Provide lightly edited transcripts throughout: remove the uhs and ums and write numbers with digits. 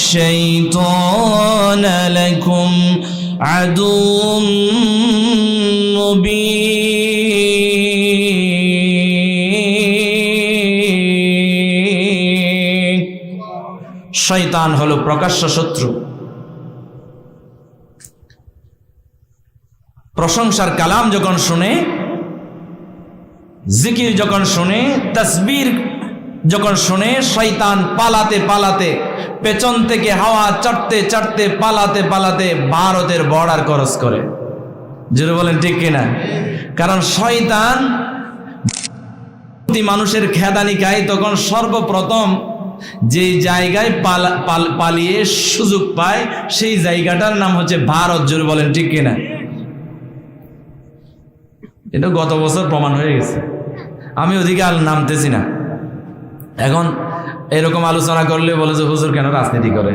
الشيطان لكم عدو مبين শয়তান হলো প্রকাশ্য শত্রু। প্রশংসার কালাম যখন শুনে, জিকির যখন শুনে, তাসবির যখন শুনে, শয়তান পালাতে পালাতে, পেছন থেকে হাওয়া চাটতে চাটতে, পালাতে পালাতে ভারতের বর্ডার ক্রস করে। জোরে বলেন ঠিক কিনা? কারণ শয়তান মানুষের খেদানি খায়, তখন সর্বপ্রথম যে জায়গায় পালিয়ে সুযোগ পায় সেই জায়গাটার নাম হচ্ছে ভারত। জোরে বলেন ঠিক কিনা? এটা গত বছর প্রমাণ হয়ে গেছে। আমি ওদিকে আর নামতেছি না। এখন এরকম আলোচনা করলে বলে যে হুজুর কেন রাজনীতি করে।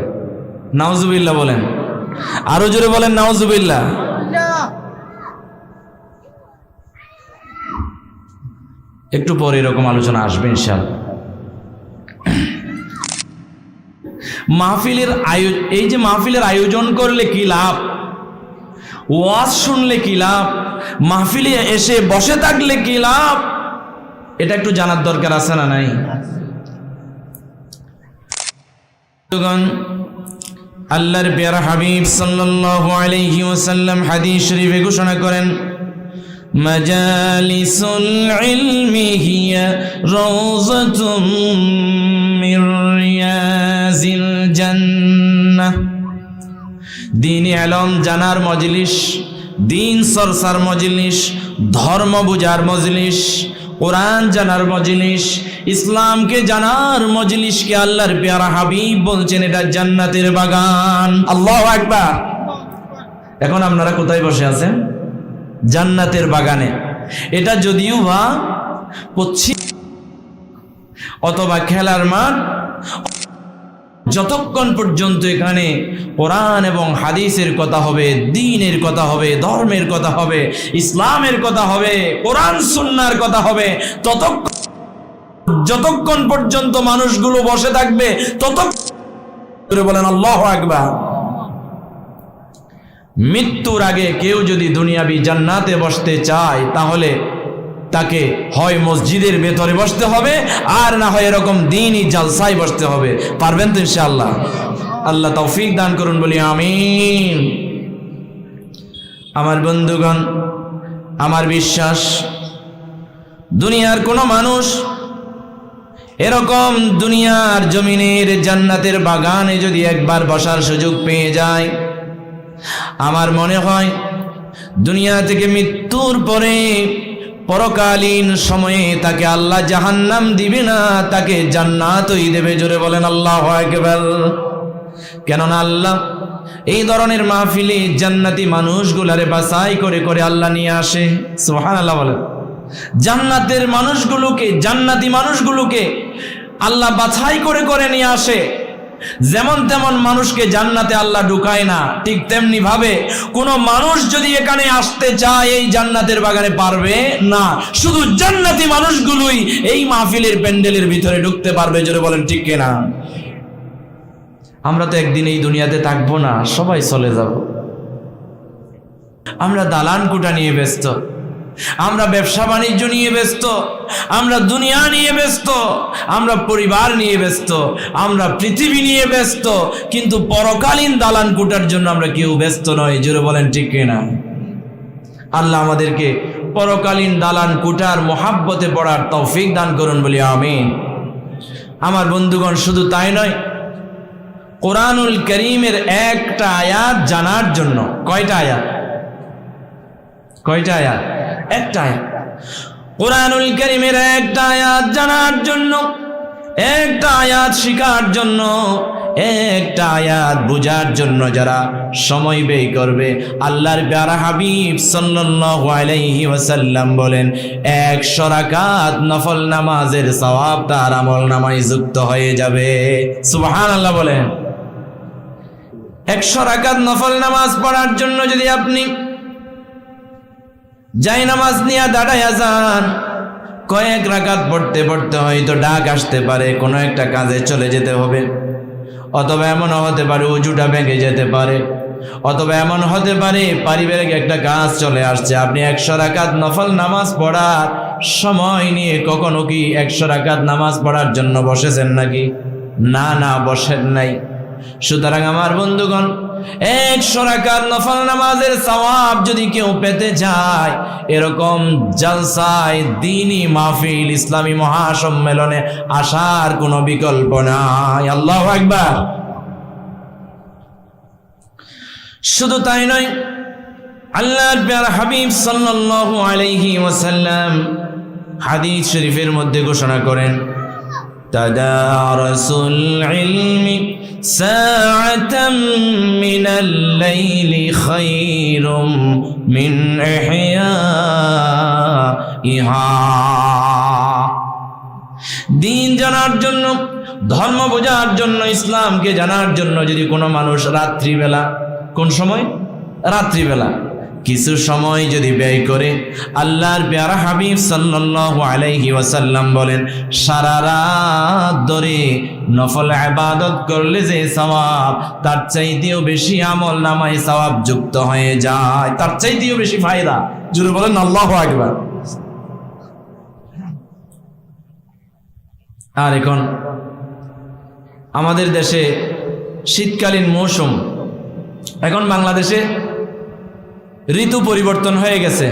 নাউজুবিল্লাহ বলেন, আরো জোরে বলেন নাউজুবিল্লাহ। একটু পরে এরকম আলোচনা আসবে ইনশাআল্লাহ। মাহফিলের এই যে মাহফিলের আয়োজন করলে কি লাভ, ওয়াজ শুনলে কি লাভ, মাহফিলে এসে বসে থাকলে কি লাভ, এটা একটু জানার দরকার আছে না নাই? আল্লাহর প্যারা হাবিব সাল্লাল্লাহু আলাইহি ওয়াসাল্লাম হাদিস শরীফে ঘোষণা করেন, মাজালিসুল ইলমি হিয়া রাওযাতুম মির রিয়াজিল জান্নাহ। দ্বীন ইলম জানার মজলিস, দ্বীন চর্চার মজলিস, ধর্ম বুঝার মজলিস, কোরআন জানার মজলিস, ইসলামকে জানার মজলিসকে আল্লাহর প্যারা হাবিব বলছেন এটা জান্নাতের বাগান। আল্লাহু আকবার। এখন আপনারা কোথায় বসে আছেন? জান্নাতের বাগানে। এটা যদিও বা পশ্চিম অথবা খেলার মাঠ, যতক্ষণ পর্যন্ত এখানে কোরআন এবং হাদিসের কথা হবে, দ্বীনের কথা হবে, ধর্মের কথা হবে, ইসলামের কথা হবে, কোরআন সুন্নাহর কথা হবে, যতক্ষণ পর্যন্ত মানুষগুলো বসে থাকবে ততক্ষণ বলেন আল্লাহু আকবার। মৃত্যুর আগে কেউ যদি দুনিয়াবি জান্নাতে বসতে চায় তাহলে তাকে হয় মসজিদের ভেতরে বসতে হবে, আর না হয় এরকম দ্বীনি জালসায় বসতে হবে। পারবেন তো ইনশাআল্লাহ? আল্লাহ তৌফিক দান করুন, বলি আমিন। আমার বন্ধুগণ, আমার বিশ্বাস দুনিয়ার কোনো মানুষ এরকম দুনিয়ার জমিনের জান্নাতের বাগানে যদি একবার বসার সুযোগ পেয়ে যায়, আমার মনে হয় দুনিয়া থেকে মৃত্যুর পরে পরকালীন সময়ে তাকে আল্লাহ জাহান্নাম দিবে না, তাকে জান্নাতই দেবে। জোরে বলেন আল্লাহু আকবার। কেননা আল্লাহ এই ধরনের মাহফিলে জান্নাতি মানুষগুলারে বাছাই করে করে আল্লাহ নিয়ে আসে। সুবহানাল্লাহ বলেন। জান্নাতের মানুষগুলোকে, জান্নাতি মানুষগুলোকে আল্লাহ বাছাই করে করে নিয়ে আসে। যেমন তেমন মানুষকে জান্নাতে আল্লাহ ঢুকায় না, ঠিক তেমনি ভাবে কোন মানুষ যদি এখানে আসতে চায় এই জান্নাতের বাগানে পারবে না। শুধু জান্নাতি মানুষগুলোই এই মাহফিলের প্যান্ডেলের ভিতরে ঢুকতে পারবে। জোরে বলেন ঠিক কিনা? আমরা তো একদিন এই দুনিয়াতে থাকবো না, সবাই চলে যাব। আমরা দালান কোঠা নিয়ে ব্যস্ত, আমরা ব্যবসা বাণিজ্য নিয়ে ব্যস্ত, আমরা দুনিয়া নিয়ে ব্যস্ত, আমরা পরিবার নিয়ে ব্যস্ত, আমরা পৃথিবী নিয়ে ব্যস্ত, কিন্তু পরকালীন দালান কোঠার জন্য আমরা কেউ ব্যস্ত নয়। জোরে বলেন ঠিক কিনা? আল্লাহ আমাদেরকে পরকালীন দালান কোঠার মহাব্বতে পড়ার তৌফিক দান করুন, বলি আমিন। আমার বন্ধুগণ, শুধু তাই নয়, কোরআনুল কারীমের একটা আয়াত জানার জন্য, কয়টা আয়াত? কয়টা আয়াত? একটা আয়াত। কোরআনুল কারীমের একটা আয়াত জানার জন্য, একটা আয়াত শিখার জন্য, একটা আয়াত বোঝার জন্য যারা সময় ব্যয় করবে, আল্লাহর প্যারা হাবিব সাল্লাল্লাহু আলাইহি ওয়াসাল্লাম বলেন 100 রাকাত নফল নামাজের সওয়াব তার আমলনামায় যুক্ত হয়ে যাবে। সুবহানাল্লাহ বলেন। 100 রাকাত নফল নামাজ পড়ার জন্য যদি আপনি যাই নামাজ নিয়ে দাঁড়াইয়া যান, কয়েক রাকাত পড়তে পড়তে হয়তো ডাক আসতে পারে, কোনো একটা কাজে চলে যেতে হবে, অথবা এমনও হতে পারে উজুটা ভেঙে যেতে পারে, অথবা এমন হতে পারে পারিবারিক একটা কাজ চলে আসছে। আপনি 100 রাকাত নফল নামাজ পড়ার সময় নিয়ে কখনো কি 100 রাকাত নামাজ পড়ার জন্য বসেছেন নাকি? না না, বসেন নাই। সুতরাং আমার বন্ধুগণ, 100 রাকাত নফল নামাজের সওয়াব যদি কেউ পেতে চায়, এরকম জলসায়, দ্বীনি মাহফিল, ইসলামী মহাসম্মেলনে আসার কোনো বিকল্প নাই। আল্লাহু আকবার। শুধু তাই নয়, আল্লাহর প্যারা হাবিব সাল্লাল্লাহু আলাইহি ওয়াসাল্লাম হাদিস শরীফের মধ্যে ঘোষণা করেন, তাদারুসুল ইলমি সাআতাম মিনাল লাইলি খায়রুম মিন ইহইয়াইহা। দ্বীন জানার জন্য, ধর্ম বোঝার জন্য, ইসলামকে জানার জন্য যদি কোনো মানুষ রাত্রিবেলা, কোন সময়? রাত্রিবেলা কিছু সময় যদি ব্যয় করে, আল্লাহর প্যারা হাবিব সাল্লাল্লাহু আলাইহি ওয়াসাল্লাম বলেন, সারা রাত ধরে নফল ইবাদত করলে যে সওয়াব, তার চাইতেও বেশি আমল নামায় সওয়াব যুক্ত হয়ে যায়, তার চাইতেও বেশি ফায়দা। জোরে বলেন আল্লাহু আকবার। আর এখন আমাদের দেশে শীতকালীন মৌসুম, এখন বাংলাদেশে ঋতু পরিবর্তন হয়ে গেছে।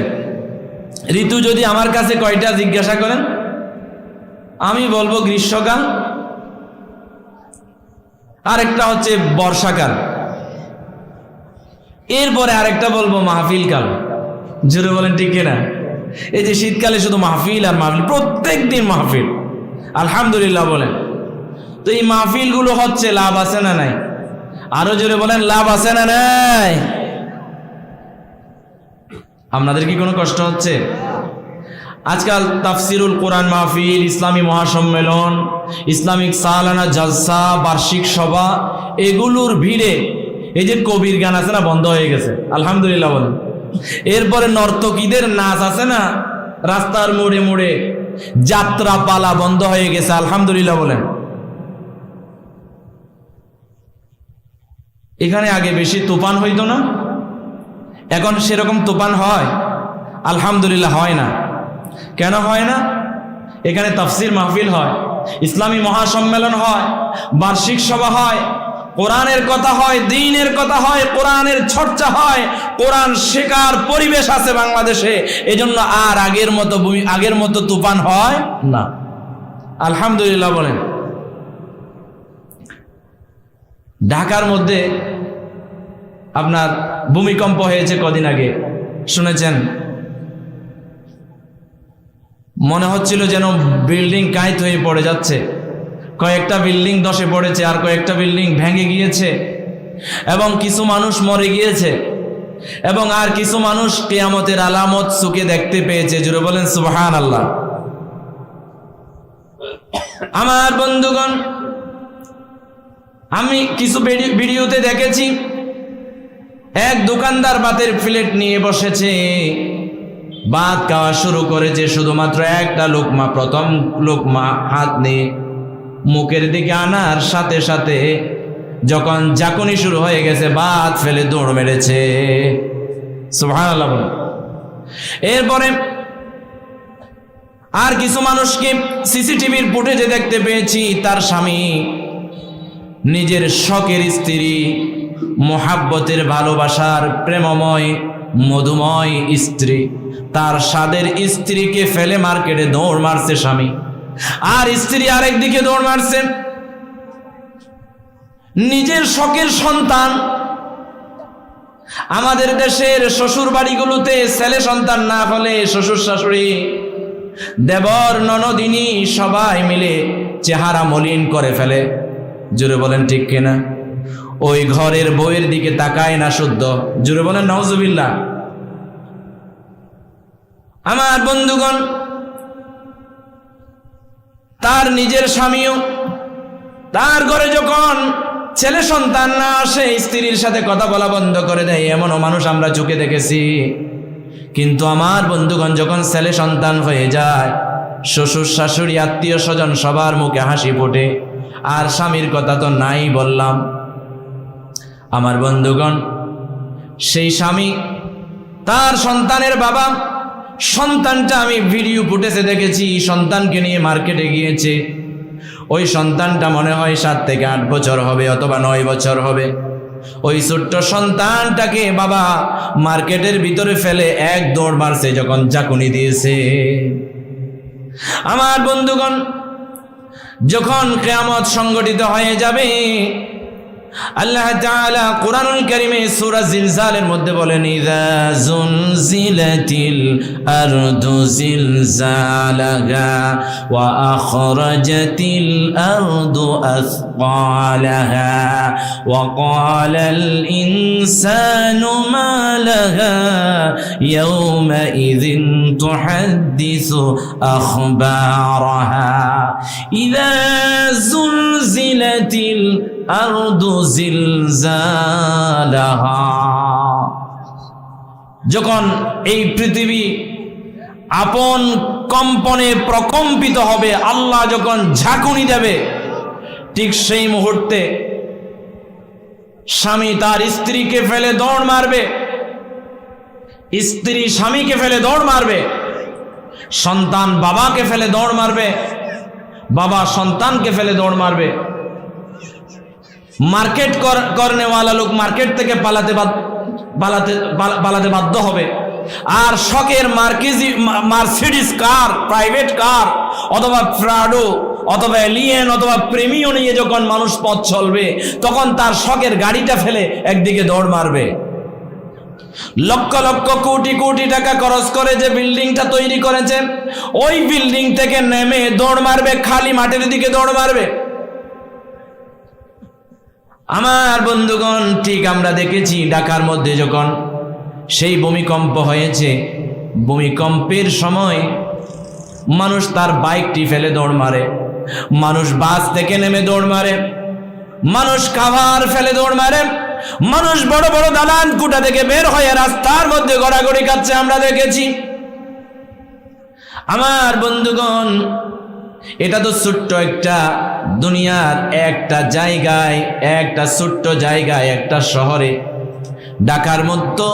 ঋতু যদি আমার কাছে কয়টা জিজ্ঞাসা করেন, আমি বলবো গ্রীষ্মকাল, আরেকটা হচ্ছে বর্ষাকাল, এরপরে আরেকটা বলবো মাহফিল কাল। জোরে বলেন ঠিক কিনা? এই যে শীতকালে শুধু মাহফিল আর মাহফিল, প্রত্যেক দিন মাহফিল, আলহামদুলিল্লাহ বলেন। তো এই মাহফিলগুলো হচ্ছে, লাভ আছে না নাই? আরো জোরে বলেন, লাভ আছে না নাই? আপনাদের কি কোনো কষ্ট হচ্ছে? আজকাল তাফসিরুল কোরআন মাহফিল, ইসলামী মহাসম্মেলন, ইসলামিক সালানা জালসা, বার্ষিক সভা, এগুলোর ভিড়ে এই যে কবির গান আছে না, বন্ধ হয়ে গেছে, আলহামদুলিল্লাহ বলেন। এরপরে নর্তকীদের নাচ আছে না, রাস্তার মোড়ে মোড়ে, যাত্রা পালা বন্ধ হয়ে গেছে, আলহামদুলিল্লাহ বলেন। এখানে আগে বেশি তুফান হইতো না, এখন সেরকম তুফান হয়? আলহামদুলিল্লাহ হয় না। কেন হয় না? এখানে তাফসির মাহফিল হয়, ইসলামী মহাসম্মেলন হয়, বার্ষিক সভা হয়, কোরআনের কথা হয়, দ্বীনের কথা হয়, কোরআনের চর্চা হয়, কোরআন শেখার পরিবেশ আছে বাংলাদেশে। এজন্য আর আগের মতো তুফান হয় না, আলহামদুলিল্লাহ বলেন। ঢাকার মধ্যে আপনার ভূমিকম্প হয়েছে কদিন আগে, শুনেছেন? মনে হচ্ছিল যেন বিল্ডিং কাইত হয়ে পড়ে যাচ্ছে। কয়েকটা বিল্ডিং ধসে পড়েছে, আর কয়েকটা বিল্ডিং ভেঙে গিয়েছে, এবং কিছু মানুষ মরে গিয়েছে, এবং আর কিছু মানুষ কিয়ামতের আলামত চোখে দেখতে পেয়েছে। জোরে বলেন সুবহানাল্লাহ। আমার বন্ধুগণ, আমি কিছু ভিডিওতে দেখেছি, এক দোকানদার ভাতের প্লেট নিয়ে বসেছে, ভাত খাওয়া শুরু করেছে, শুধুমাত্র একটা লোকমা, প্রথম লোকমা হাত নিয়ে মুখের দিকে আনার সাথে সাথে যখন ঝাঁকুনি শুরু হয়ে গেছে, ভাত ফেলে দৌড় মেরেছে। সুবহানাল্লাহ। এরপরে আর কিছু মানুষকে সিসিটিভির ফুটেজে দেখতে পেয়েছি, তার স্বামী নিজের শখের স্ত্রী, মোহাব্বতের ভালোবাসার প্রেমময় মধুময় স্ত্রী, তার স্বাদের স্ত্রীকে ফেলে মার্কেটে দৌড় মারছে স্বামী, আর স্ত্রী আরেক দিকে দৌড় মারছে। নিজের শখের সন্তান, আমাদের দেশের শ্বশুর বাড়িগুলোতে ছেলে সন্তান না হলে শ্বশুর শাশুড়ি, দেবর, ননদিনী সবাই মিলে চেহারা মলিন করে ফেলে। জোরে বলেন ঠিক কিনা? ওই ঘরের বউয়ের দিকে তাকায় না শুদ্ধ। জোরে বলেন নাউজুবিল্লাহ। আমার বন্ধুগণ, তার নিজের স্বামীও তার ঘরে যখন ছেলে সন্তান না আসে, স্ত্রীর সাথে কথা বলা বন্ধ করে দেয়, এমনও মানুষ আমরা চোখে দেখেছি। কিন্তু আমার বন্ধুগণ, যখন ছেলে সন্তান হয়ে যায়, শ্বশুর শাশুড়ি আত্মীয় স্বজন সবার মুখে হাসি ফোটে, আর স্বামীর কথা তো নাই বললাম। আমার বন্ধুগণ, সেই স্বামী তার সন্তানের বাবা, সন্তানটা আমি ভিডিও ফুটেজে দেখেছি, সন্তানকে নিয়ে মার্কেটে গিয়েছে। ওই সন্তানটা মনে হয় 7 থেকে 8 বছর হবে অথবা 9 বছর হবে। ওই ছোট্ট সন্তানটাকে বাবা মার্কেটের ভিতরে ফেলে এক দৌড় মারছে যখন ঝাঁকুনি দিয়েছে। আমার বন্ধুগণ, যখন কিয়ামত সংগঠিত হয়ে যাবে, আল্লাহ তাআলা কুরআনুল কারীমে সূরা জিলজালের মধ্যে বলেন, ইযা যুলজিলাতিল আরদু জিলজালাহা ওয়া আখরাজাতিল আরদু আসকালাহা ওয়া ক্বালাল ইনসানু মা লাহা ইয়াওমা ইযিন তুহাদ্দিসু আখবারাহা ইযা যুলজিলাতিল আরদু জিলজালাহা। যখন এই পৃথিবী আপন কম্পনে প্রকম্পিত হবে, আল্লাহ যখন ঝাঁকুনি দেবে, ঠিক সেই মুহূর্তে স্বামী তার স্ত্রীকে ফেলে দৌড় মারবে, স্ত্রী স্বামীকে ফেলে দৌড় মারবে, সন্তান বাবাকে ফেলে দৌড় মারবে, বাবা সন্তানকে ফেলে দৌড় মারবে। মার্কেট করনে ওয়ালা লোক মার্কেট থেকে পালাতে বাধ্য হবে। আর শখের মার্সিডিজ কার, প্রাইভেট কার অথবা প্রাডো অথবা এলিয়েন অথবা প্রেমিও নিয়ে যখন মানুষ পথ চলবে, তখন তার শখের গাড়িটা ফেলে একদিকে দৌড় মারবে। লক্ষ লক্ষ কোটি কোটি টাকা খরচ করে যে বিল্ডিংটা তৈরি করেছেন, ওই বিল্ডিং থেকে নেমে দৌড় মারবে, খালি মাটির দিকে দৌড় মারবে। আমার বন্ধুগণ, ঠিক আমরা দেখেছি ঢাকার মধ্যে যখন সেই ভূমিকম্প হয়েছে, ভূমিকম্পের সময় মানুষ তার বাইকটি ফেলে দৌড় মারে, মানুষ বাস থেকে নেমে দৌড় মারে, মানুষ খাবার ফেলে দৌড় মারে, মানুষ বড় বড় দালান কুটা থেকে বের হয়ে রাস্তার মধ্যে গড়াগড়ি খাচ্ছে আমরা দেখেছি। আমার বন্ধুগণ, এটা তো ছোট্ট একটা দুনিয়ার একটা জায়গায়, একটা ছোট্ট জায়গায়, একটা শহরে, ঢাকার মতো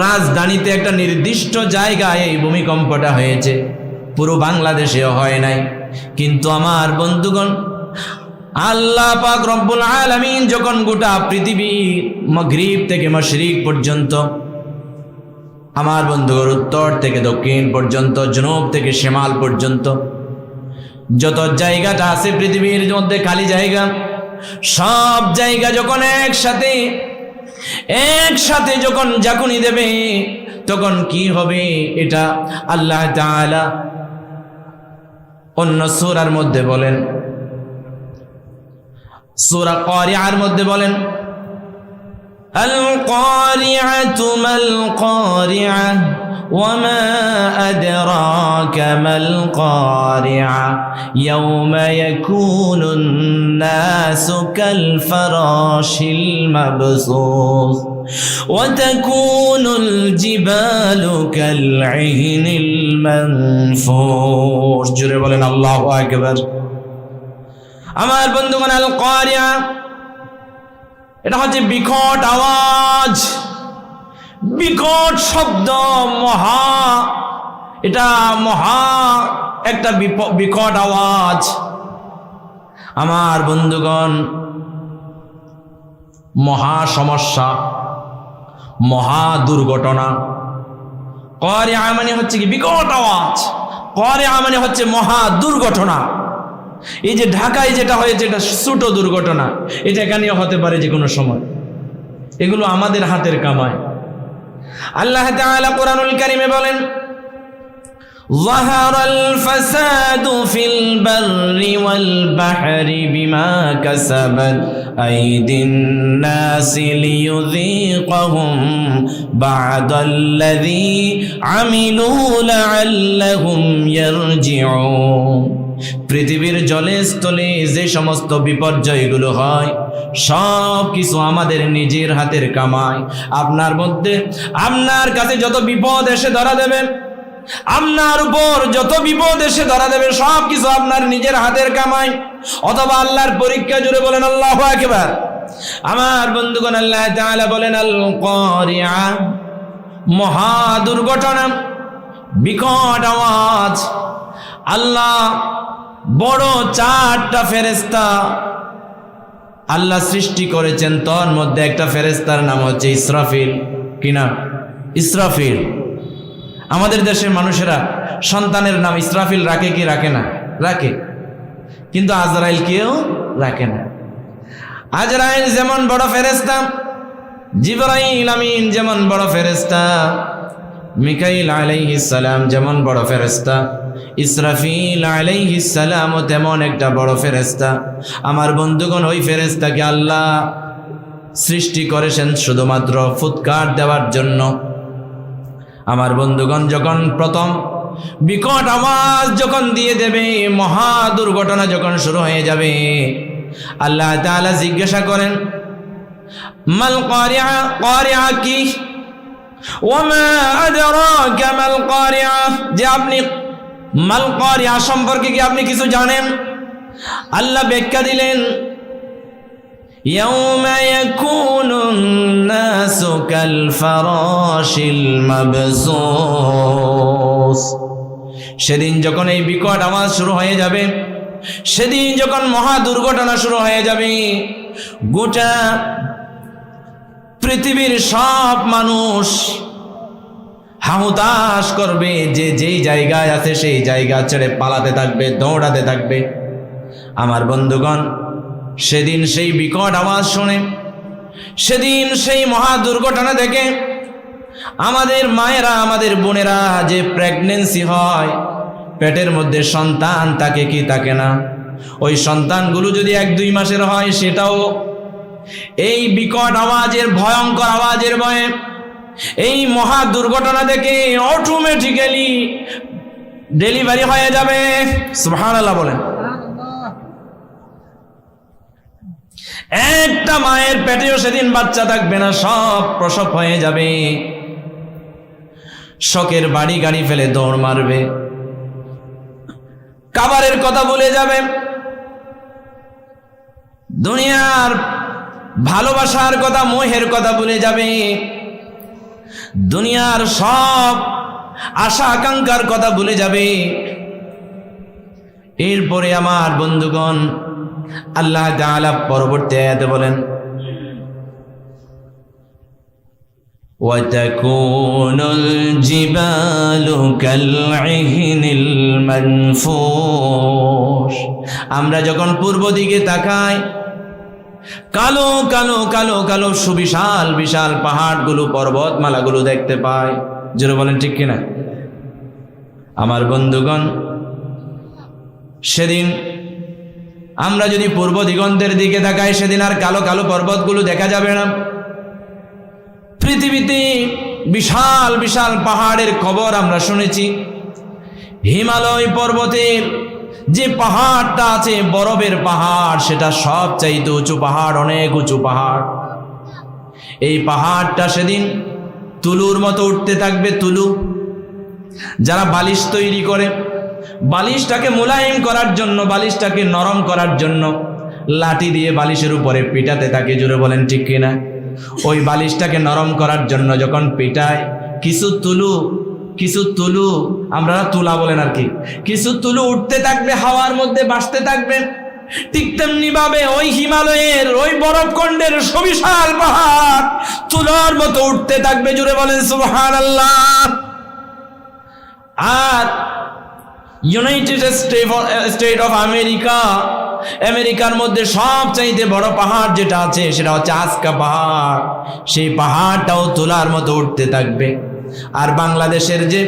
রাজধানীতে একটা নির্দিষ্ট জায়গায় এই ভূমিকম্পটা হয়েছে, পুরো বাংলাদেশেও হয় নাই। কিন্তু আমার বন্ধুগণ, আল্লাহ পাক রব্বুল আলামিন যখন গোটা পৃথিবী মাগরিব থেকে মাশরিক পর্যন্ত, আমার বন্ধুগণ উত্তর থেকে দক্ষিণ পর্যন্ত, জুনুব থেকে শিমাল পর্যন্ত যত জায়গাটা আছে পৃথিবীর মধ্যে খালি জায়গা, সব জায়গা যখন একসাথে যখন ঝাঁকুনি দেবে, তখন কি হবে এটা আল্লাহ তাআলা অন্য সূরার মধ্যে বলেন, সূরা কারিআর মধ্যে বলেন, আল কারিআতু মাল কারিআ ওয়ামা আদরাকা মাল কারিআ ইয়াওমা ইয়াকুনুন নাসু কাল ফারাশিল মাবসুস ওয়া তাকুনুল জিবালু কাল ইহনিল মানফুস। জোরে বলেন আল্লাহু আকবার। আমার বন্ধুগণ, আল কারিআ এটা হচ্ছে বিকট আওয়াজ, বিকট শব্দ, এটা মহা একটা বিকট আওয়াজ। আমার বন্ধুগণ, মহা সমস্যা, মহা দুর্ঘটনা। কারিআ মানে হচ্ছে কি বিকট আওয়াজ, কারিআ মানে হচ্ছে মহা দুর্ঘটনা। এই যে ঢাকায় যেটা হয়েছে এটা ছোট দুর্ঘটনা, এটা এখানেও হতে পারে যে কোনো সময়। এগুলো আমাদের হাতের কামাই। আল্লাহ তাআলা কুরআনুল কারীমে বলেন, যাহারাল ফাসাদু ফিল বাররি ওয়াল বাহরি বিমা কাসাবাত আইদিন নাসি লিয়ুযীকাহুম বা'দাল্লাযী আমিলু লা'আল্লাহুম ইয়ারজিউন। পৃথিবীর জলে স্থলে যে সমস্ত বিপর্যয়গুলো হয়, সব কিছু আমাদের নিজের হাতের কামাই। আপনার কাছে যত বিপদ এসে ধরা দেবেন, আপনার উপর যত বিপদ এসে ধরা দেবে সব কিছু আপনার নিজের হাতের কামাই অথবা আল্লাহর পরীক্ষা। জুড়ে বলেন আল্লাহু আকবার। আমার বন্ধুগণ, আল্লাহ তাআলা বলেন আল কারিআ, মহা দুর্ঘটনা, বিকট আওয়াজ। আল্লাহ বড় 4টা ফেরেশতা আল্লাহ সৃষ্টি করেছেন, তার মধ্যে একটা ফেরেশতার নাম হচ্ছে ইসরাফিল। কি নাম? ইসরাফিল। আমাদের দেশের মানুষেরা সন্তানের নাম ইসরাফিল রাখে কি রাখে না? রাখে, কিন্তু আজরাইল কেউ রাখে না। আজরাইল যেমন বড় ফেরেশতা, জিবরাইল আমিন যেমন বড় ফেরেশতা, মিকাইল আলাইহিস সালাম যেমন বড় ফেরেশতা, ইসরাফিল আলাইহিস সালামও তেমন একটা বড় ফেরেশতা। আমার বন্ধুগণ, ওই ফেরেশতাকে আল্লাহ সৃষ্টি করেছেন শুধুমাত্র ফুৎকার দেওয়ার জন্য। আমার বন্ধুগণ, যখন প্রথম বিকট আওয়াজ যখন দিয়ে দেবে, মহা দুর্ঘটনা যখন শুরু হয়ে যাবে, আল্লাহ তাআলা জিজ্ঞাসা করেন মাল কারিআ, কারিআ কি? ওয়ামা আদরাকা মাল কারিআ, যে আপনি মাল কারিআ সম্পর্কে কি আপনি কিছু জানেন? আল্লাহ ব্যাখ্যা দিলেন ইয়াউমা ইয়াকুনুন নাসু কাল ফারাশিল মাবসুস, সেদিন যখন এই বিকট আওয়াজ শুরু হয়ে যাবে, সেদিন যখন মহা দুর্ঘটনা শুরু হয়ে যাবে, গোটা পৃথিবীর সব মানুষ হাহুতাশ করবে, যে যেই জায়গায় আছে সেই জায়গা ছেড়ে পালাতে থাকবে, দৌড়াতে থাকবে। আমার বন্ধুগণ, সেদিন সেই বিকট আওয়াজ শুনে, সেদিন সেই মহা দুর্ঘটনা দেখে আমাদের মায়েরা, আমাদের বোনেরা যে প্রেগন্যান্সি হয়, পেটের মধ্যে সন্তান থাকে কি থাকে না, ওই সন্তানগুলো যদি 1-2 মাসের হয়, সেটাও এই বিকট আওয়াজের, ভয়ঙ্কর আওয়াজের ভয়ে, এই মহা দুর্ঘটনা দেখে অটোমেটিক্যালি ডেলিভারি হয়ে যাবে। সুবহানাল্লাহ বলেন। একটা মায়ের পেটেও সেদিন বাচ্চা থাকবে না, সব প্রসব হয়ে যাবে। শোকের বাড়ি গাড়ি ফেলে দৌড় মারবে, কাবারের কথা ভুলে যাবে, দুনিয়ার ভালোবাসার কথা, মোহের কথা ভুলে যাবে, দুনিয়ার সব আশা আকাঙ্ক্ষার কথা ভুলে যাবে। এরপরে আমার বন্ধুগণ, আল্লাহ তাআলা পরবর্তী আয়াতে বলেন ওয়াতাকুনুল জিবালু কালইহনিল মানফুশ, আমরা যখন পূর্ব দিকে তাকাই, কালো কালো কালো কালো সুবিশাল বিশাল পাহাড়গুলো, পর্বতমালাগুলো দেখতে পাই। জোরে বলেন ঠিক কিনা? আমার বন্ধুগণ, সেদিন আমরা যদি পূর্ব দিগন্তের দিকে তাকাই, সেদিন আর কালো কালো পর্বতগুলো দেখা যাবে না। পৃথিবীতে বিশাল বিশাল পাহাড়ের খবর আমরা শুনেছি। হিমালয় পর্বতের যে পাহাড়টা আছে, বরফের পাহাড়, সেটা সবচাইতে উঁচু পাহাড়, অনেক উঁচু পাহাড়। এই পাহাড়টা সেদিন তুলুর মতো উঠতে থাকবে। তুলু, যারা বালিশ তৈরি করে, বালিশটাকে মোলায়েম করার জন্য, বালিশটাকে নরম করার জন্য লাঠি দিয়ে বালিশের উপরে পিটাতে থাকে। জোরে বলেন ঠিক কিনা? ওই বালিশটাকে নরম করার জন্য যখন পিটায়, কিছু তুলু, আমরা তুলা বলেন আর কি, কিছু তুলু উঠতে থাকবে, হাওয়ার মধ্যে ভাসতে থাকবে। ঠিক তেমনি ভাবে ওই হিমালয়ের, ওই বরফখণ্ডের সুবিশাল পাহাড় তুলার মতো উঠতে থাকবে। জোরে বলেন সুবহানাল্লাহ। আর ইউনাইটেড স্টেট অফ আমেরিকা, আমেরিকার মধ্যে সবচাইতে বড় পাহাড় যেটা আছে, সেটা হচ্ছে আজকা পাহাড়। সেই পাহাড়টাও তুলার মতো উঠতে থাকবে। আর বাংলাদেশের যে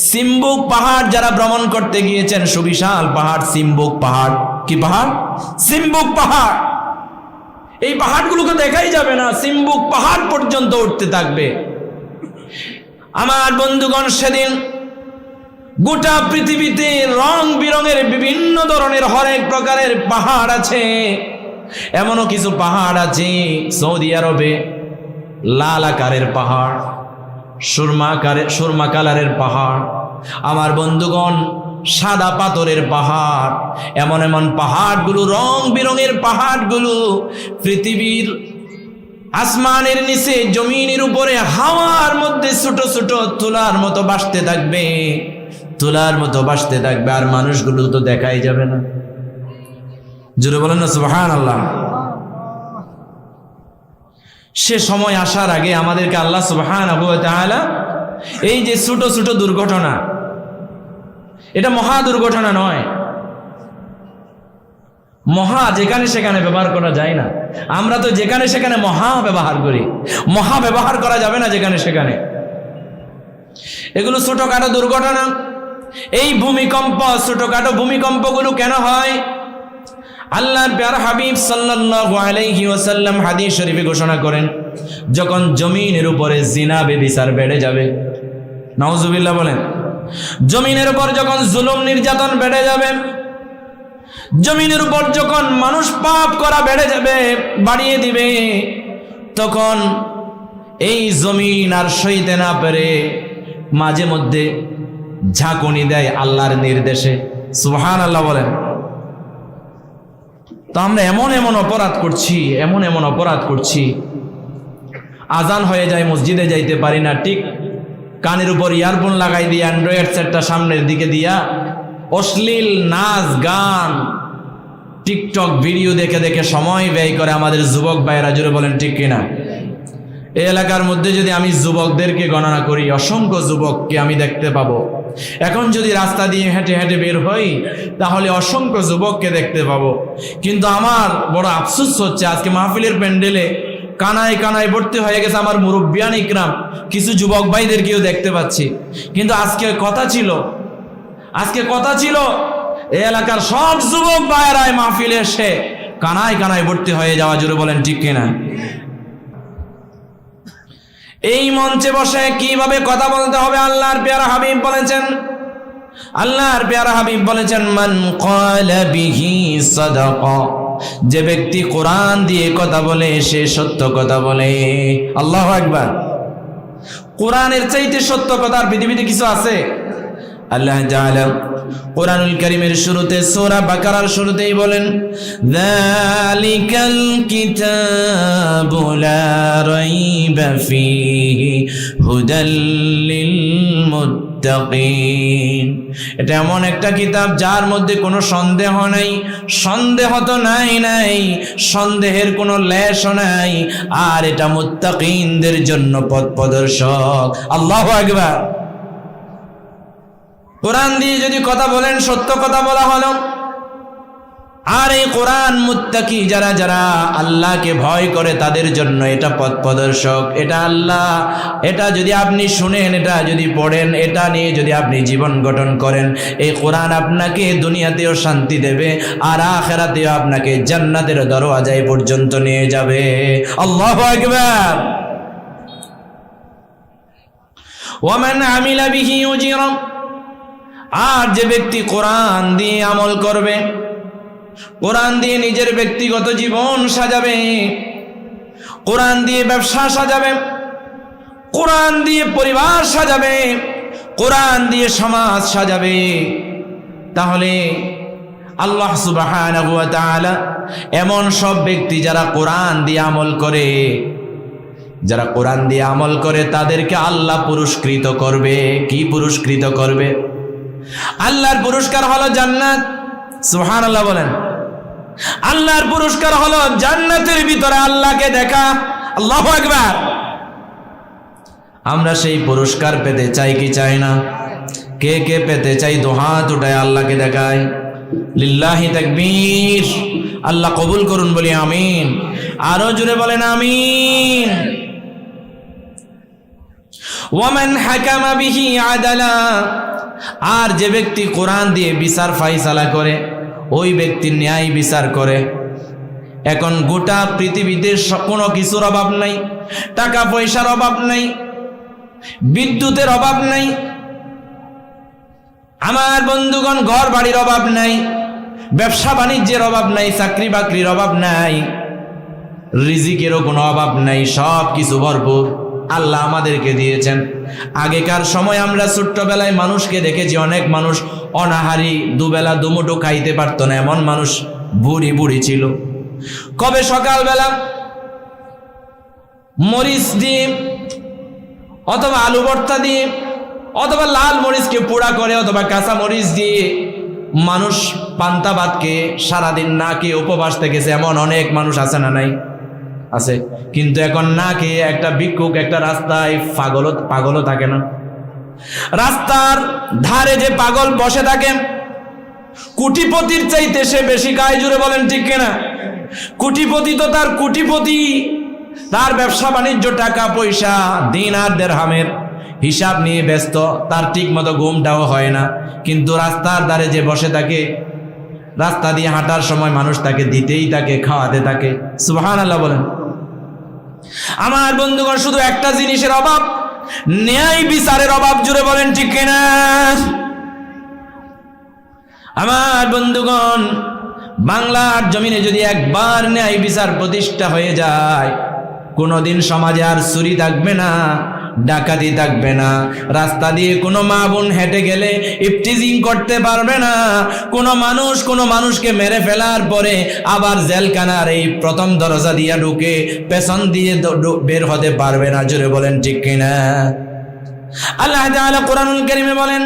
সিম্বুক পাহাড়, যারা ভ্রমণ করতে গিয়েছেন, সুবিশাল পাহাড় সিম্বুক পাহাড়। কি পাহাড়? সিম্বুক পাহাড়। এই পাহাড়গুলোকে দেখাই যাবে না, সিম্বুক পাহাড় পর্যন্ত উঠতে থাকবে। আমার বন্ধুগণ, সেদিন গোটা পৃথিবীতে রং বিরঙের বিভিন্ন ধরনের হরেক প্রকারের পাহাড় আছে। এমনও কিছু পাহাড় আছে সৌদি আরবে, লাল আকারের পাহাড়, সুরমা কালারের পাহাড়। আমার বন্ধুগণ, সাদা পাথরের পাহাড়, এমন এমন পাহাড়গুলো, রং বেরঙের পাহাড়গুলো পৃথিবীর আসমানের নিচে, জমিনের উপরে, হাওয়ার মধ্যে ছোট ছোট তুলার মতো ভাসতে থাকবে, তুলার মতো ভাসতে থাকবে, আর মানুষগুলো তো দেখাই যাবে না। জোরে বলেন না সুবহানাল্লাহ। সে সময় আসার আগে আমাদেরকে আল্লাহ সুবহানাহু ওয়া তাআলা এই যে ছোট ছোট দুর্ঘটনা, এটা মহা দুর্ঘটনা নয়, মহা যেখানে সেখানে ব্যবহার করা যায় না। আমরা তো যেখানে সেখানে মহা ব্যবহার করি, মহা ব্যবহার করা যাবে না যেখানে সেখানে। এগুলো ছোটখাটো দুর্ঘটনা। এই ভূমিকম্প, ছোটখাটো ভূমিকম্পগুলো কেন হয়? আল্লাহর প্যারা হাবিব সাল্লাল্লাহু আলাইহি ওয়াসাল্লাম হাদিস শরীফে ঘোষণা করেন, যখন জমিনের উপরে জিনা ব্যভিচার বেড়ে যাবে, নাউজুবিল্লাহ বলেন, জমিনের উপর যখন জুলুম নির্যাতন বেড়ে যাবে, জমিনের উপর যখন মানুষ পাপ করা বেড়ে যাবে, বাড়িয়ে দিবে, তখন এই জমিন আর সইতে না পেরে মাঝে মধ্যে ঝাঁকুনি দেয় আল্লাহর নির্দেশে। সুবহানাল্লাহ বলেন। তো আমরা এমন এমন অপরাধ করছি, এমন এমন অপরাধ করছি, আজান হয়ে যায়, মসজিদে যাইতে পারি না, ঠিক কানের উপর ইয়ারফোন লাগাই দিয়ে অ্যান্ড্রয়েড সেটটা সামনের দিকে দিয়া অশ্লীল নাচ গান, টিকটক ভিডিও দেখে দেখে সময় ব্যয় করে আমাদের যুবক ভাইয়েরা। জুড়ে বলেন ঠিক কিনা? এই এলাকার মধ্যে যদি আমি যুবকদেরকে গণনা করি, অসংখ্য যুবককে আমি দেখতে পাবো। এখন যদি রাস্তা দিয়ে হেঁটে হেঁটে বের হই, তাহলে অসংখ্য যুবককে দেখতে পাবো। কিন্তু আমার বড় আফসোস হচ্ছে, আজকে মাহফিলের প্যান্ডেলে কানায় কানায় ভর্তি হয়ে গেছে আমার মুরব্বিয়ান ইকরাম, কিছু যুবক ভাইদেরকেও দেখতে পাচ্ছি। কিন্তু আজকে কথা ছিল এই এলাকার সব যুবক ভাইয়েরাই মাহফিলে এসে কানায় কানায় ভর্তি হয়ে যাওয়া। জুড়ে বলেন ঠিক কিনা? এই মঞ্চে বসে কিভাবে কথা বলতে হবে আল্লাহর প্যারা হাবিব বলেছেন, মান ক্বালা বিহি সাদাকা, যে ব্যক্তি কোরআন দিয়ে কথা বলে সে সত্য কথা বলে। আল্লাহু আকবার। কোরআনের চাইতে সত্য কথার পৃথিবীতে কিছু আছে? আল্লাহ তাআলা কোরআনুল কারীমের শুরুতে, সূরা বাকারার শুরুতেই বলেন, যালিকাল কিতাবু লা রাইবা ফীহি হুদাল লিল মুত্তাকিন। এটা এমন একটা কিতাব যার মধ্যে কোনো সন্দেহ নাই, সন্দেহ তো নাই, সন্দেহের কোনো লেশও নাই, আর এটা মুত্তাকিনদের জন্য পথ প্রদর্শক। আল্লাহু আকবার। কোরআন দিয়ে যদি কথা বলেন, সত্য কথা বলা হলো। আর এই কোরআন মুত্তাকি যারা যারা আল্লাহকে ভয় করে তাদের জন্য এটা পথ প্রদর্শক। এটা আল্লাহ, এটা যদি আপনি শুনেন, এটা যদি পড়েন, এটা নিয়ে যদি আপনি জীবন গঠন করেন, এই কোরআন আপনাকে দুনিয়াতেও শান্তি দেবে আর আখিরাতেও আপনাকে জান্নাতের দরওয়াজায় পর্যন্ত নিয়ে যাবে। আল্লাহু আকবার। ওয়ামান আমিলা বিহি উজিরা, আর যে ব্যক্তি কোরআন দিয়ে আমল করবে, কোরআন দিয়ে নিজের ব্যক্তিগত জীবন সাজাবে, কোরআন দিয়ে ব্যবসা সাজাবে, কোরআন দিয়ে পরিবার সাজাবে, কোরআন দিয়ে সমাজ সাজাবে, তাহলে আল্লাহ সুবহানাহু ওয়া তাআলা এমন সব ব্যক্তি যারা কোরআন দিয়ে আমল করে, তাদেরকে আল্লাহ পুরস্কৃত করবে। কি পুরস্কৃত করবে? আল্লাহর পুরস্কার হলো জান্নাত। সুবহানাল্লাহ বলেন। আল্লাহর পুরস্কার হলো জান্নাতের ভিতরে আল্লাহকে দেখা। আল্লাহু আকবার। আমরা সেই পুরস্কার পেতে চাই কি চাই না? কে কে পেতে চাই? দু হাত উঠায় আল্লাহকে দেখায়। লিল্লাহি তাকবীর। আল্লাহ কবুল করুন, বলি আমিন। আরো জোরে বলেন আমিন। ওয়ামান হাকামা বিহি আদালা, আর যে ব্যক্তি কোরআন দিয়ে বিচার ফাইসালা করে, ওই ব্যক্তির ন্যায় বিচার করে। এখন গোটা পৃথিবীতে কোনো কিছুর অভাব নাই, টাকা পয়সার অভাব নাই, বিদ্যুতের অভাব নাই, আমার বন্ধুগণ ঘর বাড়ির অভাব নাই, ব্যবসা বাণিজ্যের অভাব নাই, চাকরি বাকরির অভাব নাই, রিজিকেরও কোনো অভাব নাই, সব কিছু ভরপুর। আল্লাহ আমাদেরকে দিয়েছেন। আগেকার সময় আমরা ছোট্টবেলায় মানুষকে দেখেছি, অনেক মানুষ অনাহারি, দুবেলা দুমুঠো খাইতে পারতো না, এমন মানুষ বুড়ি বুড়ি ছিল। কবে সকালবেলা মরিচ দিয়ে অথবা আলু ভর্তা দিয়ে অথবা লাল মরিচকে পোড়া করে অথবা কাঁচা মরিচ দিয়ে মানুষ পান্তা ভাতকে সারাদিন না খেয়ে উপবাস থেকেছে, এমন অনেক মানুষ আছে না নাই? আছে। কিন্তু এখন না খেয়ে একটা ভিক্ষুক একটা রাস্তায় পাগলও থাকে না? রাস্তার ধারে যে পাগল বসে থাকে, কোটিপতির চাইতে সে বেশি খায়, জুড়ে বলেন ঠিক কিনা? কোটিপতি তো তার কোটিপতি, তার ব্যবসা বাণিজ্য, টাকা পয়সা, দিন আর দেড়হামের হিসাব নিয়ে ব্যস্ত, তার ঠিক মতো ঘুমটাও হয় না। কিন্তু রাস্তার ধারে যে বসে থাকে, রাস্তা দিয়ে হাঁটার সময় মানুষ তাকে দিতেই থাকে, খাওয়াতে থাকে। সুবহানাল্লাহ বলেন। আমার বন্ধুগণ, শুধু একটা জিনিসের অভাব, ন্যায় বিচারের অভাব, জুড়ে বলেন ঠিক কিনা? আমার বন্ধুগণ, বাংলার জমিনে যদি একবার ন্যায় বিচার প্রতিষ্ঠা হয়ে যায়, কোনোদিন সমাজে আর চুরি থাকবে না, ডাকাতি থাকবে না, রাস্তা দিয়ে কোনো মা বোন হেঁটে গেলে ইফটিজিং করতে পারবে না, কোনো মানুষকে মেরে ফেলার পরে আবার জেলখানার এই প্রথম দরজা দিয়ে ঢুকে পেছন দিয়ে বের হতে পারবে না। জোরে বলেন ঠিক কিনা? আল্লাহ তাআলা কোরআনুল কারীমে বলেন,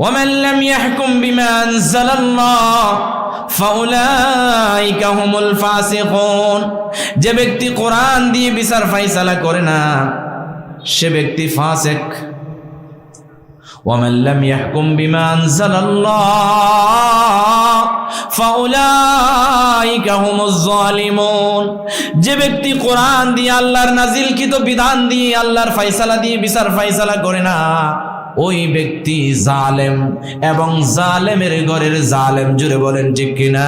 وَمَنْ لَمْ يَحْكُمْ بِمَا أَنزَلَ اللَّهُ فَأُولَئِكَ هُمُ الْفَاسِقُونَ। যে ব্যক্তি কোরআন দিয়ে বিচার ফাইসালা করে না, সে ব্যক্তি ফাসিক। وَمَنْ لَمْ يَحْكُمْ بِمَا أَنزَلَ اللَّهُ فَأُولَئِكَ هُمُ الظَّالِمُونَ। যে ব্যক্তি কোরআন দিয়ে, আল্লাহর নাজিলকৃত বিধান দিয়ে, আল্লাহর ফাইসালা দিয়ে বিচার ফাইসালা করে না, ওই ব্যক্তি জালেম এবং জালেমের ঘরের জালেম। জুড়ে বলেন ঠিক কিনা?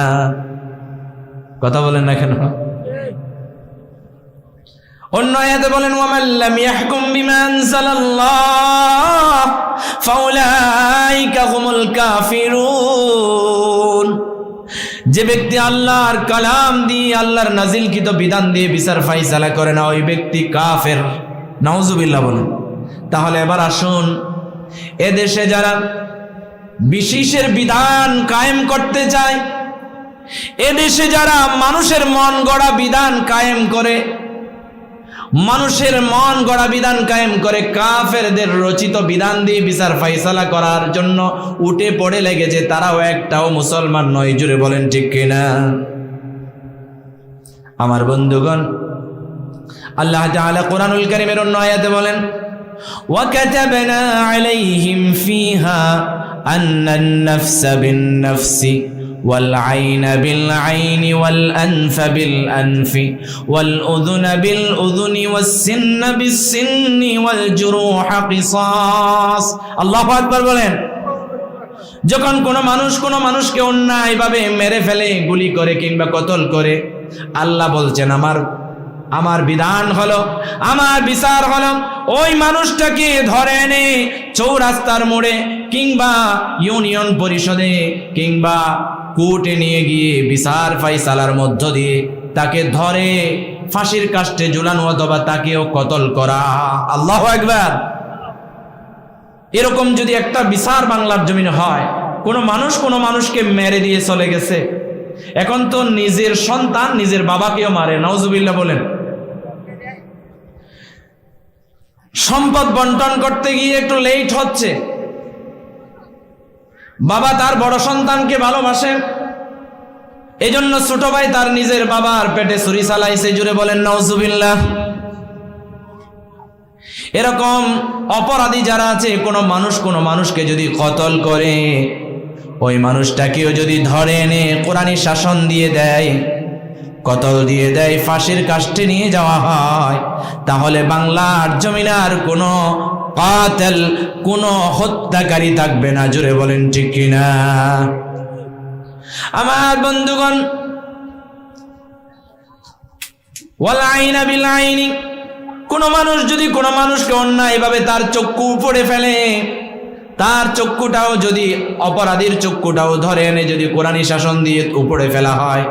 কথা বলেন না কেন? অন্য আয়াতে বলেন, ওয়ামান লাম ইয়াহকুম বিমা আনজালাল্লাহ ফাউলাইকা হুমুল কাফিরুন। যে ব্যক্তি আল্লাহর কালাম দিয়ে, আল্লাহর নাজিলকৃত বিধান দিয়ে বিচার ফাইসালা করে না, ওই ব্যক্তি কাফের। নাউজুবিল্লাহ বলেন। তাহলে এবার আসুন, এদেশে যারা বিশেষের বিধান কায়েম করতে চায়, এদেশে যারা মানুষের মন গড়া বিধান কায়েম করে, মানুষের মন গড়া বিধান কায়েম করে, কাফেরদের রচিত বিধান দিয়ে বিচার ফাইসালা করার জন্য উঠে পড়ে লেগেছে, তারাও একটাও মুসলমান নয়। জুড়ে বলেন ঠিক কিনা? আমার বন্ধুগণ, আল্লাহ তাআলা কোরআনুল কারীমের অন্য আয়াতে বলেন, وَكَتَبْنَا عَلَيْهِمْ فِيهَا أَنَّ النَّفْسَ بِالنَّفْسِ وَالْعَيْنَ بِالْعَيْنِ وَالْأَنْفَ بِالْأَنْفِ وَالْأُذُنَ بِالْأُذُنِ وَالسِّنَّ بِالسِّنِّ وَالْجُرُوحَ قِصَاص। আল্লাহু আকবার বলেন। যখন কোনো মানুষকে অন্যায়ভাবে মেরে ফেলে, গুলি করে কিংবা কতল করে, আল্লাহ বলছেন, আমার বিধান হলো, আমার বিচার হলো, ওই মানুষটাকে ধরে এনে চৌরাস্তার মোড়ে কিংবা ইউনিয়ন পরিষদে কিংবা কোর্টে নিয়ে গিয়ে বিচার ফাইসালার মধ্য দিয়ে তাকে ধরে ফাঁসির কাস্টে ঝুলানো অথবা তাকেও কতল করা। আল্লাহু আকবার। এরকম যদি একটা বিচার বাংলার জমিনে হয়, কোনো মানুষকে মেরে দিয়ে চলে গেছে, এখন তো নিজের সন্তান নিজের বাবাকেও মারে। নাউজুবিল্লাহ বলেন। সম্পদ বন্টন করতে গিয়ে একটু লেট হচ্ছে, বাবা তার বড় সন্তানকে ভালোবাসে, এজন্য ছোট ভাই তার নিজের বাবার পেটে ছুরি চালাইছে। জুড়ে বলেন নাউজুবিল্লাহ। এরকম অপরাধী যারা আছে, কোনো মানুষকে যদি কতল করে, ওই মানুষটাকেও যদি ধরে এনে কোরআনী শাসন দিয়ে দেয়, কতল দিয়ে দেয়, ফাঁসির কাস্টে নিয়ে যাওয়া হয়, তাহলে বাংলার জমিনে আর কোনো কাতেল, কোনো হত্যাকারী থাকবে না। জোরে বলেন ঠিক কিনা? আমার বন্ধুগণ, ওয়াল আইনা বিল আইনি, কোনো মানুষ যদি কোনো মানুষকে অন্যায়ভাবে তার চক্ষু উপড়ে ফেলে, তার চক্ষুটাও যদি, অপরাধীর চক্ষুটাও ধরে এনে যদি কোরআনী শাসন দিয়ে উপড়ে ফেলা হয়,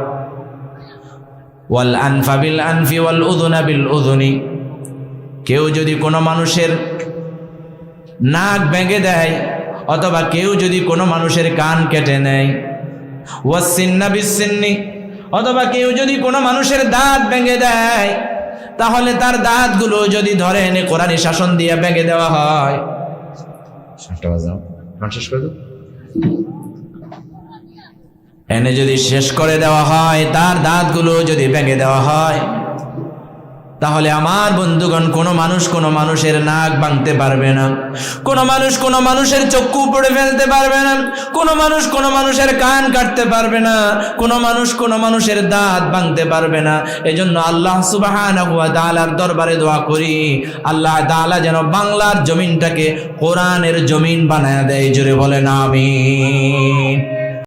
ওয়াল আনফা বিল আনফি ওয়াল উযুনা বিল উযুনি, কেউ যদি কোনো মানুষের নাক ভেঙে দেয় অথবা কেউ যদি কোনো মানুষের কান কেটে নেয়, ওয়াস সিন্না বিস সিন্নি, অথবা কেউ যদি কোনো মানুষের দাঁত ভেঙে দেয়, তাহলে তার দাঁতগুলো যদি ধরে এনে কোরআনী শাসন দিয়ে ভেঙে দেওয়া হয়, এনে যদি শেষ করে দেওয়া হয়, তার দাঁতগুলো যদি ভেঙে দেওয়া হয়, তাহলে আমার বন্ধুগণ কোনো মানুষ কোনো মানুষের নাক ভাঙতে পারবে না, কোনো মানুষ কোনো মানুষের চক্ষু উপড়ে ফেলতে পারবে না, কোনো মানুষ কোনো মানুষের কান কাটতে পারবে না, কোনো মানুষ কোনো মানুষের দাঁত ভাঙতে পারবে না। এজন্য আল্লাহ সুবহানাহু ওয়া তাআলার দরবারে দোয়া করি, আল্লাহ তাআলা যেন বাংলার জমিনটাকে কোরআনের জমিন বানায় দেয়। জোরে বলেন আমিন।